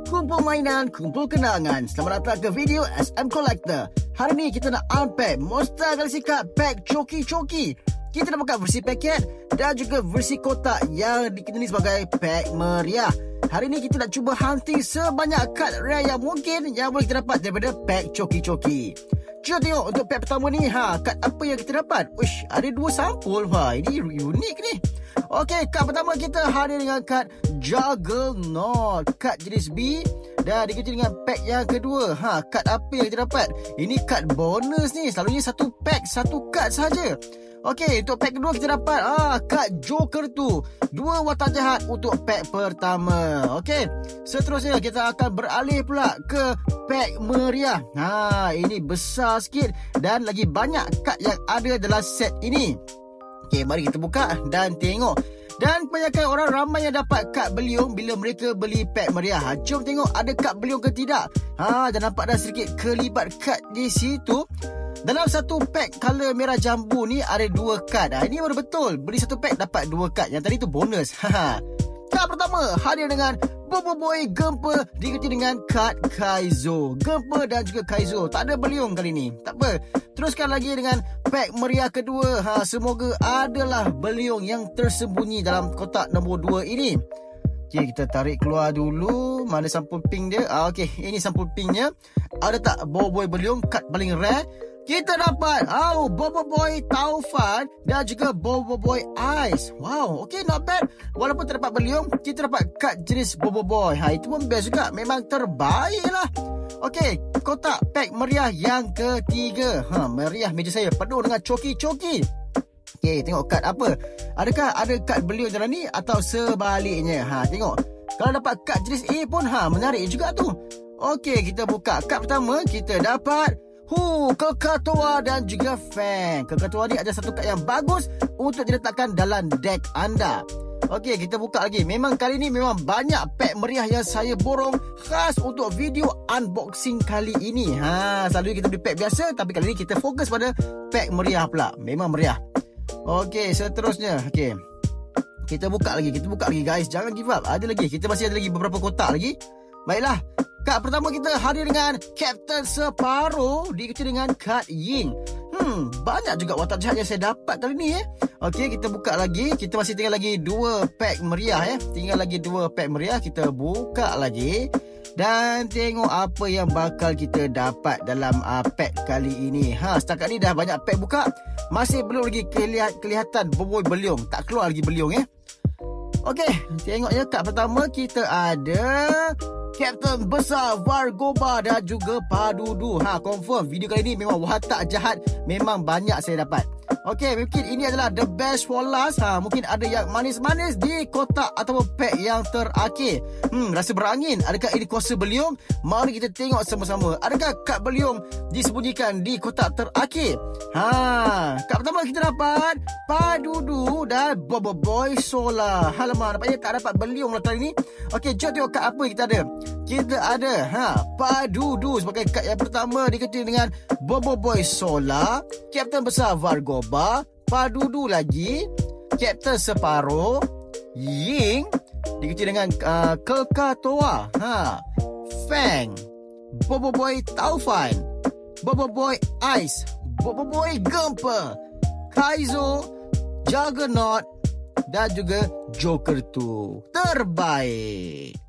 Kumpul mainan, kumpul kenangan. Selamat datang ke video SM Collector. Hari ni kita nak unpack Monster Galaxy Card Pack Coki-Coki. Kita nak buka versi paket dan juga versi kotak yang dikenali sebagai pack meriah. Hari ni kita nak cuba hunting sebanyak kad rare yang mungkin yang boleh kita dapat daripada pack Coki-Coki. Cuba tengok untuk pack pertama ni, kad apa yang kita dapat? Uish, ada 2 sampul. Ini unik ni. Okey, kad pertama kita hadir dengan kad Juggernaut, kad jenis B, dan diikuti dengan pack yang kedua. Kad apa yang kita dapat? Ini kad bonus ni. Selalunya satu pack, satu kad saja. Okey, untuk pack kedua kita dapat kad Joker tu. 2 watak jahat untuk pack pertama. Okey, seterusnya kita akan beralih pula ke pack meriah. Ini besar sikit dan lagi banyak kad yang ada dalam set ini. Okey, mari kita buka dan tengok. Dan kebanyakan orang ramai yang dapat kad beliung bila mereka beli pack meriah. Jom tengok ada kad beliung ke tidak. Dan nampak dah sedikit kelibat kad di situ. Dalam satu pack color merah jambu ni ada 2 kad. Ini baru betul. Beli satu pack dapat 2 kad. Yang tadi tu bonus. Kad pertama hadir dengan Bobo Boy Gempa diikuti dengan kad Kaizo. Gempa dan juga Kaizo. Tak ada beliung kali ni. Tak apa. Teruskan lagi dengan pack meriah kedua. Semoga adalah beliung yang tersembunyi dalam kotak nombor 2 ini. Okey, kita tarik keluar dulu. Mana sampul pink dia? Okey, ini sampul pinknya. Ada tak Bobo Boy beliung? Kad paling rare. Kita dapat Bobo Boy Taufan dan juga Bobo Boy Ice. Wow, okay, not bad. Walaupun tak dapat beliung, kita dapat kad jenis Bobo Boy. Itu pun best juga. Memang terbaik lah. Okay, kotak pack meriah yang ketiga. Meriah meja saya penuh dengan coki-coki. Okay, tengok kad apa. Adakah ada kad beliung dalam ni atau sebaliknya? Tengok. Kalau dapat kad jenis A pun menarik juga tu. Okay, kita buka. Kad pertama kita dapat Kekatoa dan juga Fang. Kekatoa ni ada satu kad yang bagus untuk diletakkan dalam deck anda. Okey, kita buka lagi. Memang kali ni memang banyak pack meriah yang saya borong khas untuk video unboxing kali ini. Selalu kita beli pack biasa, tapi kali ni kita fokus pada pack meriah pula. Memang meriah. Okey, seterusnya. Okey, kita buka lagi guys. Jangan give up. Ada lagi. Kita masih ada lagi beberapa kotak lagi. Baiklah. Kad pertama kita hadir dengan Captain Sparrow diikuti dengan kad Ying. Banyak juga watak jahat yang saya dapat kali ni. Okey, kita buka lagi. Kita masih tinggal lagi 2 pack meriah. Tinggal lagi 2 pack meriah. Kita buka lagi. Dan tengok apa yang bakal kita dapat dalam pack kali ini. Setakat ni dah banyak pack buka. Masih belum lagi kelihatan Bobo beliung. Tak keluar lagi beliung. Okey, tengoknya kad pertama kita ada Captain Besar Vargoba dan juga Padudu. Confirm video kali ni memang watak jahat memang banyak saya dapat. Okey, mungkin ini adalah the best for last. Mungkin ada yang manis-manis di kotak ataupun pack yang terakhir. Rasa berangin. Adakah ini kuasa beliung? Mari kita tengok sama-sama. Adakah kad beliung disembunyikan di kotak terakhir? Kad pertama kita dapat Padudu dan Bobo Boy Solar. Alamak, nampaknya tak dapat beliung lah kali ni. Okey, jom tengok kad apa kita ada. Kita ada Padudu sebagai kad yang pertama diikuti dengan Bobo Boy Solar, Captain Besar Vargoba, Padudu lagi, Captain Sparrow, Ying diikuti dengan Kekatoa, Fang, Bobo Boy Taufan, Bobo Boy Ice, Bobo Boy Gempa, Kaizo, Juggernaut dan juga Joker tu. Terbaik.